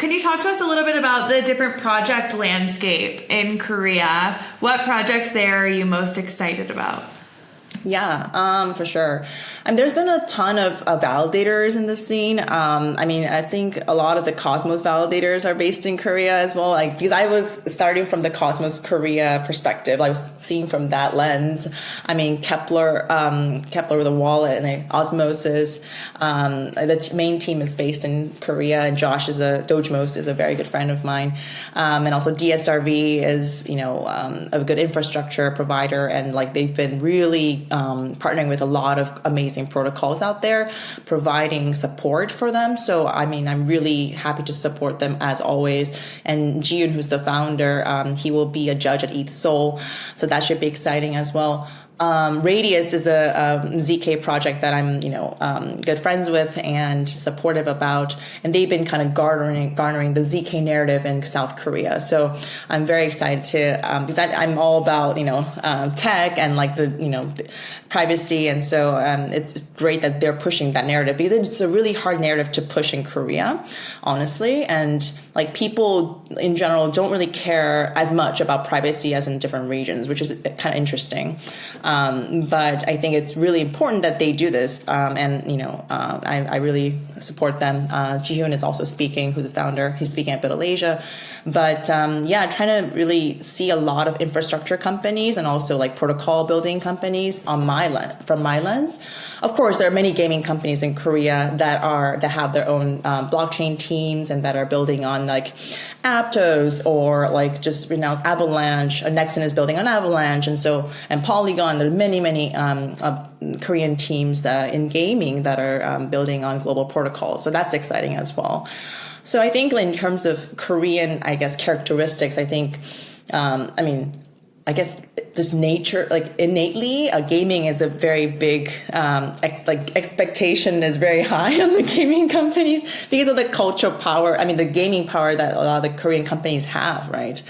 can you talk to us a little bit about the different project landscape in Korea? What projects there are you most excited about? Yeah, for sure. And there's been a ton of validators in the scene. I think a lot of the Cosmos validators are based in Korea as well. Like, because I was starting from the Cosmos Korea perspective, I was seeing from that lens. I mean, Kepler, the wallet, and then Osmosis. The main team is based in Korea, and Josh Dojmos is a very good friend of mine. And also DSRV is, a good infrastructure provider, and like they've been really partnering with a lot of amazing protocols out there, providing support for them. So, I'm really happy to support them as always. And Jiyoon, who's the founder, he will be a judge at KryptoSeoul. So that should be exciting as well. Radius is a ZK project that I'm, good friends with and supportive about, and they've been kind of garnering the ZK narrative in South Korea. So I'm very excited to, because I'm all about, tech and like the privacy, and so it's great that they're pushing that narrative, because it's a really hard narrative to push in Korea, honestly, and like people in general don't really care as much about privacy as in different regions, which is kind of interesting. But I think it's really important that they do this. I really support them. Jihoon is also speaking, who's the founder. He's speaking at BitAsia. But trying to really see a lot of infrastructure companies and also like protocol building companies from my lens. Of course, there are many gaming companies in Korea that have their own blockchain teams and that are building on like Aptos or like just Avalanche. Nexon is building on Avalanche, and Polygon. There are many Korean teams in gaming that are building on global protocols. So that's exciting as well. So I think in terms of Korean, characteristics, I think, this nature, like innately, gaming is a very big, expectation is very high on the gaming companies because of the cultural power. The gaming power that a lot of the Korean companies have, right?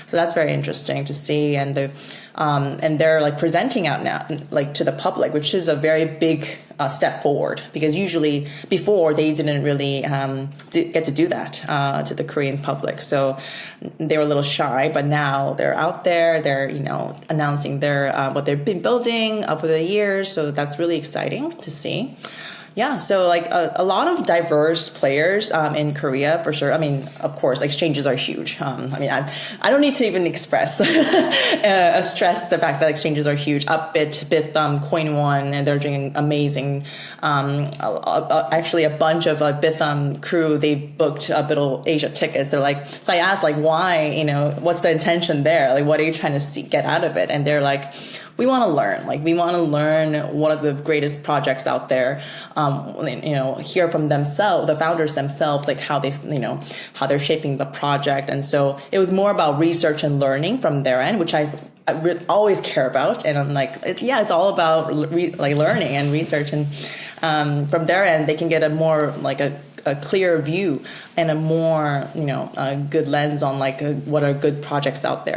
So that's very interesting to see, and they're like presenting out now, like to the public, which is a very big step forward, because usually before they didn't really get to do that to the Korean public. So they were a little shy, but now they're out there. They're announcing their what they've been building over the years. So that's really exciting to see. Yeah, so like a lot of diverse players in Korea for sure. Of course, exchanges are huge. I don't need to even stress the fact that exchanges are huge. Upbit, Bithumb, Coin1, and they're doing amazing. Actually, a bunch of Bithumb crew, they booked BitAsia tickets. They're like, so I asked like, why? What's the intention there? Like, what are you trying to get out of it? And they're like, we want to learn. Like, we want to learn one of the greatest projects out there. Hear from themselves, the founders themselves, like how how they're shaping the project. And so it was more about research and learning from their end, which I always care about. And I'm like, it's all about learning and research. And from their end, they can get a more like a clear view and a more a good lens on like what are good projects out there.